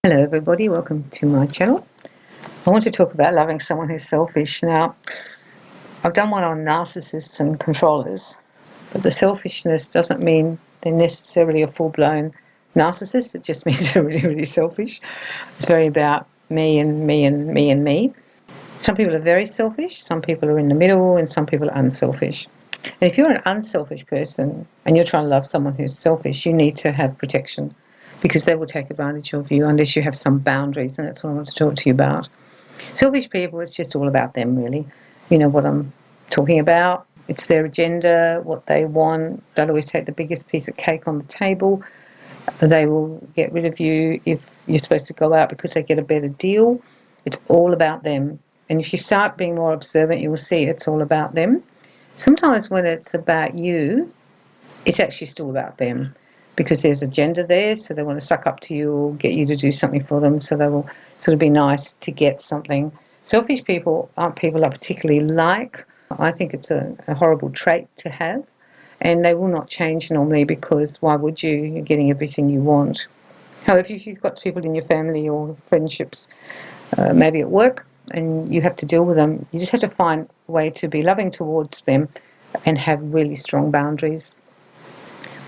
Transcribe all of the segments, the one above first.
Hello everybody, welcome to my channel. I want to talk about loving someone who's selfish. Now, I've done one on narcissists and controllers, but the selfishness doesn't mean they're necessarily a full-blown narcissist. It just means they're really, really selfish. It's very about me and me and me and me. Some people are very selfish, some people are in the middle, and some people are unselfish. And if you're an unselfish person and you're trying to love someone who's selfish, you need to have protection, because they will take advantage of you unless you have some boundaries, and that's what I want to talk to you about. Selfish people, it's just all about them, really. You know what I'm talking about. It's their agenda, what they want. They'll always take the biggest piece of cake on the table. They will get rid of you if you're supposed to go out because they get a better deal. It's all about them. And if you start being more observant, you will see it's all about them. Sometimes when it's about you, it's actually still about them, because there's agenda there, so they want to suck up to you or get you to do something for them, so they will sort of be nice to get something. Selfish people aren't people I particularly like. I think it's a horrible trait to have, and they will not change normally, because why would you? You're getting everything you want. However, if you've got people in your family or friendships, maybe at work, and you have to deal with them, you just have to find a way to be loving towards them and have really strong boundaries.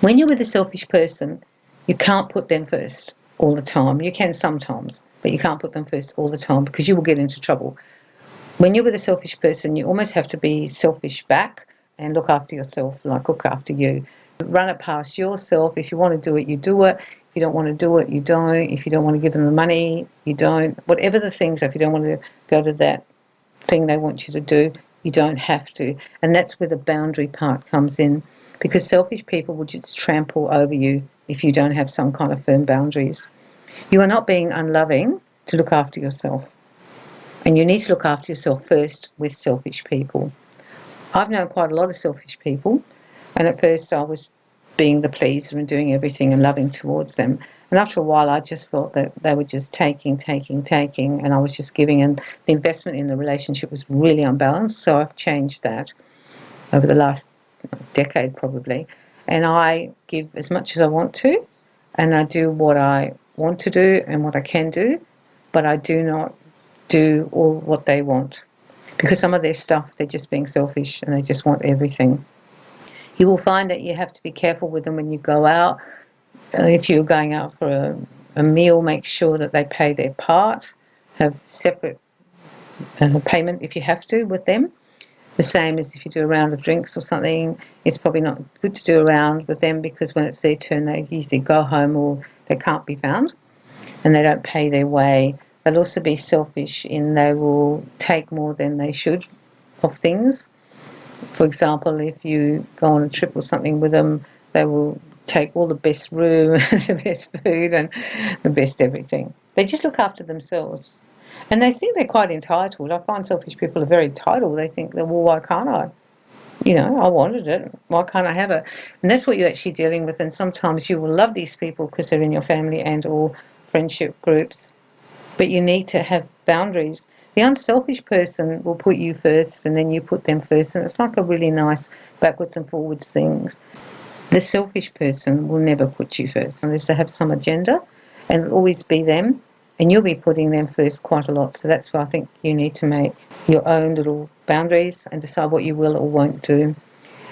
When you're with a selfish person, you can't put them first all the time. You can sometimes, but you can't put them first all the time, because you will get into trouble. When you're with a selfish person, you almost have to be selfish back and look after yourself, like look after you. Run it past yourself. If you want to do it, you do it. If you don't want to do it, you don't. If you don't want to give them the money, you don't. Whatever the things are, if you don't want to go to that thing they want you to do, you don't have to. And that's where the boundary part comes in, because selfish people will just trample over you if you don't have some kind of firm boundaries. You are not being unloving to look after yourself, and you need to look after yourself first with selfish people. I've known quite a lot of selfish people, and at first I was being the pleaser and doing everything and loving towards them. And after a while, I just felt that they were just taking, and I was just giving, and the investment in the relationship was really unbalanced. So I've changed that over the last decade probably, and I give as much as I want to, and I do what I want to do and what I can do, but I do not do all what they want, because some of their stuff, they're just being selfish and they just want everything. You will find that you have to be careful with them when you go out. If you're going out for a meal, make sure that they pay their part. Have separate payment if you have to with them. The same as if you do a round of drinks or something, it's probably not good to do a round with them, because when it's their turn, they usually go home or they can't be found and they don't pay their way. They'll also be selfish in they will take more than they should of things. For example, if you go on a trip or something with them, they will take all the best room, the best food and the best everything. They just look after themselves. And they think they're quite entitled. I find selfish people are very entitled. They think that, well, why can't I? You know, I wanted it. Why can't I have it? And that's what you're actually dealing with. And sometimes you will love these people because they're in your family and or friendship groups. But you need to have boundaries. The unselfish person will put you first and then you put them first. And it's like a really nice backwards and forwards thing. The selfish person will never put you first unless they have some agenda, and it'll always be them, and you'll be putting them first quite a lot. So that's why I think you need to make your own little boundaries and decide what you will or won't do.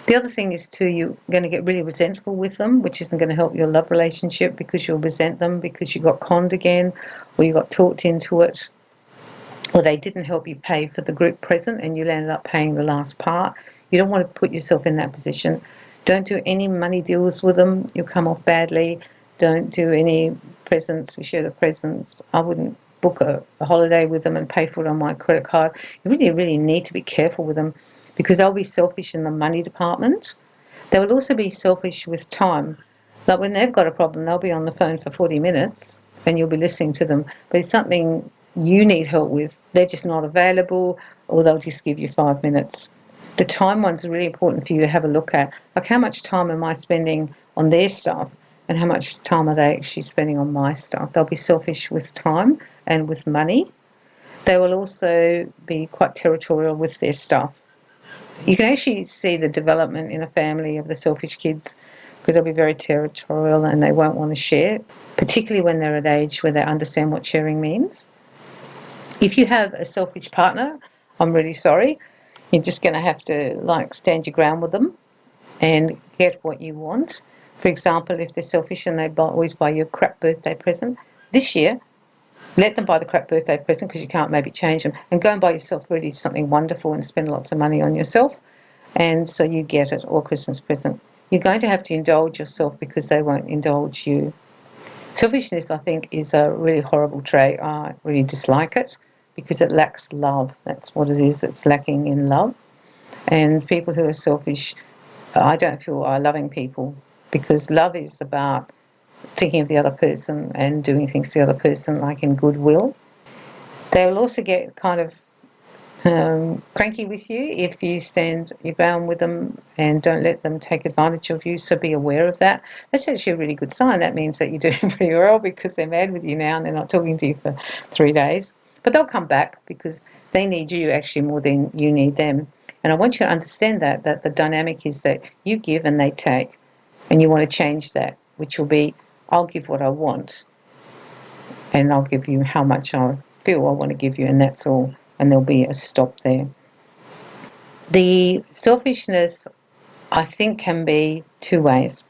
The other thing is too, you're going to get really resentful with them, which isn't going to help your love relationship, because you'll resent them because you got conned again, or you got talked into it, or they didn't help you pay for the group present and you ended up paying the last part. You don't want to put yourself in that position. Don't do any money deals with them. You'll come off badly. Don't do any presents. We share the presents. I wouldn't book a holiday with them and pay for it on my credit card. You really, really need to be careful with them, because they'll be selfish in the money department. They will also be selfish with time. Like when they've got a problem, they'll be on the phone for 40 minutes and you'll be listening to them. But it's something you need help with, they're just not available, or they'll just give you 5 minutes. The time ones are really important for you to have a look at. Like, how much time am I spending on their stuff and how much time are they actually spending on my stuff? They'll be selfish with time and with money. They will also be quite territorial with their stuff. You can actually see the development in a family of the selfish kids because they'll be very territorial and they won't want to share, particularly when they're at age where they understand what sharing means. If you have a selfish partner, I'm really sorry. You're just going to have to stand your ground with them and get what you want. For example, if they're selfish and they always buy you a crap birthday present, this year, let them buy the crap birthday present because you can't maybe change them, and go and buy yourself really something wonderful and spend lots of money on yourself, and so you get it, or Christmas present. You're going to have to indulge yourself because they won't indulge you. Selfishness, I think, is a really horrible trait. I really dislike it because it lacks love. That's what it is. It's lacking in love. And people who are selfish, I don't feel are loving people, because love is about thinking of the other person and doing things to the other person, like in goodwill. They will also get kind of cranky with you if you stand your ground with them and don't let them take advantage of you, so be aware of that. That's actually a really good sign. That means that you're doing pretty well, because they're mad with you now and they're not talking to you for 3 days. But they'll come back because they need you actually more than you need them. And I want you to understand that the dynamic is that you give and they take, and you want to change that, which will be, I'll give what I want and I'll give you how much I feel I want to give you, and that's all. And there'll be a stop there. The selfishness, I think, can be two ways.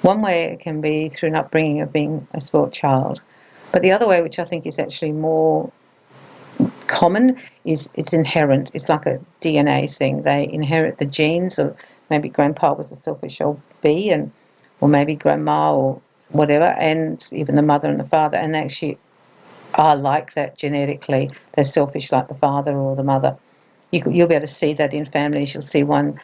One way it can be through an upbringing of being a spoilt child, but the other way, which I think is actually more common, is it's inherent. It's like a DNA thing. They inherit the genes of, maybe grandpa was a selfish old bee, or maybe grandma or whatever, and even the mother and the father, and they actually are like that genetically. They're selfish like the father or the mother. You'll be able to see that in families. You'll see one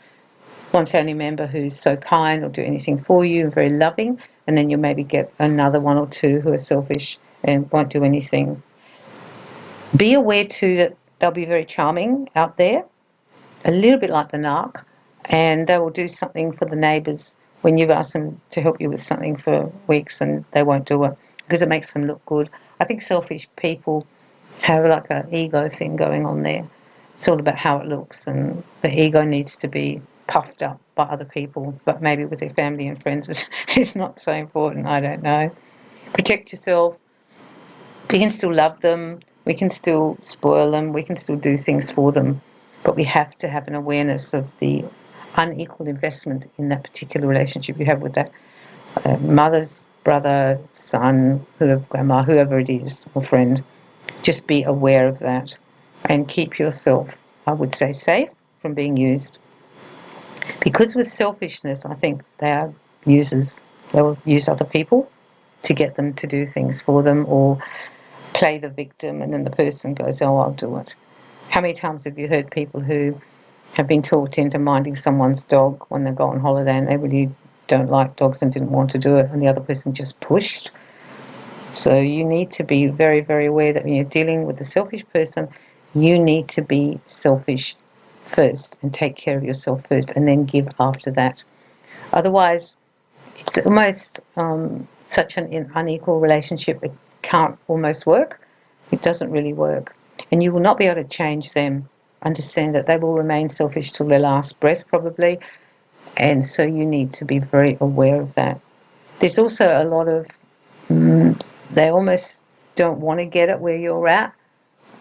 family member who's so kind or do anything for you and very loving, and then you'll maybe get another one or two who are selfish and won't do anything. Be aware too that they'll be very charming out there, a little bit like the narc, and they will do something for the neighbours when you've asked them to help you with something for weeks, and they won't do it because it makes them look good. I think selfish people have like an ego thing going on there. It's all about how it looks, and the ego needs to be puffed up by other people, but maybe with their family and friends it's not so important. I don't know. Protect yourself. We can still love them, we can still spoil them, we can still do things for them, but we have to have an awareness of the unequal investment in that particular relationship you have with that mother's brother, son, whoever, grandma, whoever it is, or friend. Just be aware of that and keep yourself, I would say, safe from being used. Because with selfishness, I think they are users. They will use other people to get them to do things for them, or play the victim, and then the person goes, oh, I'll do it. How many times have you heard people who have been talked into minding someone's dog when they go on holiday and they really don't like dogs and didn't want to do it, and the other person just pushed? So you need to be very, very aware that when you're dealing with a selfish person, you need to be selfish first and take care of yourself first, and then give after that. Otherwise, it's almost such an unequal relationship, it can't almost work. It doesn't really work. And you will not be able to change them. Understand that they will remain selfish till their last breath, probably. And so you need to be very aware of that. There's also a lot of, they almost don't want to get it where you're at.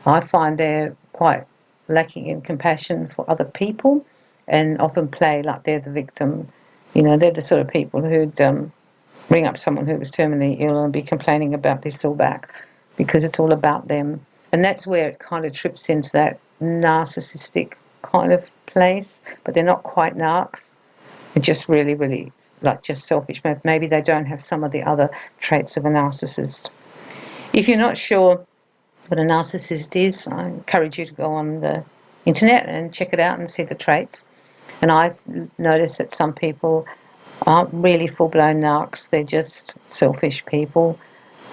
I find they're quite lacking in compassion for other people, and often play like they're the victim. You know, they're the sort of people who'd ring up someone who was terminally ill and be complaining about their sore back, because it's all about them. And that's where it kind of trips into that narcissistic kind of place, but they're not quite narcs. They're just really, really just selfish. Maybe they don't have some of the other traits of a narcissist. If you're not sure what a narcissist is, I encourage you to go on the internet and check it out and see the traits. And I've noticed that some people aren't really full-blown narcs. They're just selfish people,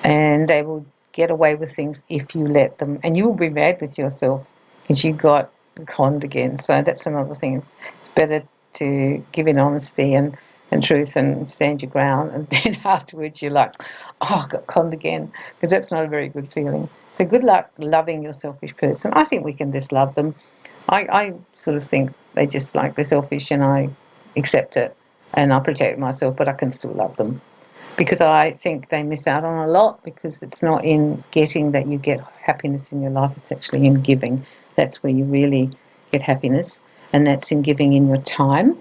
and they will get away with things if you let them. And you will be mad with yourself because you got conned again. So that's another thing. It's better to give in honesty and truth and stand your ground, and then afterwards you're like, oh, I got conned again, because that's not a very good feeling. So good luck loving your selfish person. I think we can just love them. I sort of think they're selfish, and I accept it. and I protect myself, but I can still love them. Because I think they miss out on a lot, because it's not in getting that you get happiness in your life, it's actually in giving. That's where you really get happiness, and that's in giving in your time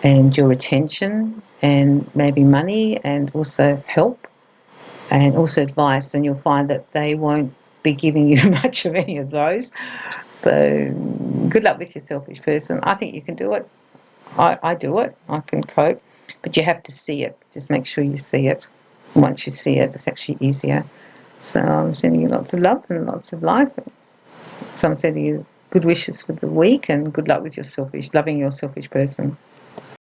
and your attention and maybe money and also help and also advice, and you'll find that they won't be giving you much of any of those. So good luck with your selfish person. I think you can do it. I do it. I can cope. But you have to see it. Just make sure you see it. Once you see it, it's actually easier. So I'm sending you lots of love and lots of life. So I'm sending you good wishes for the week and good luck with your loving your selfish person.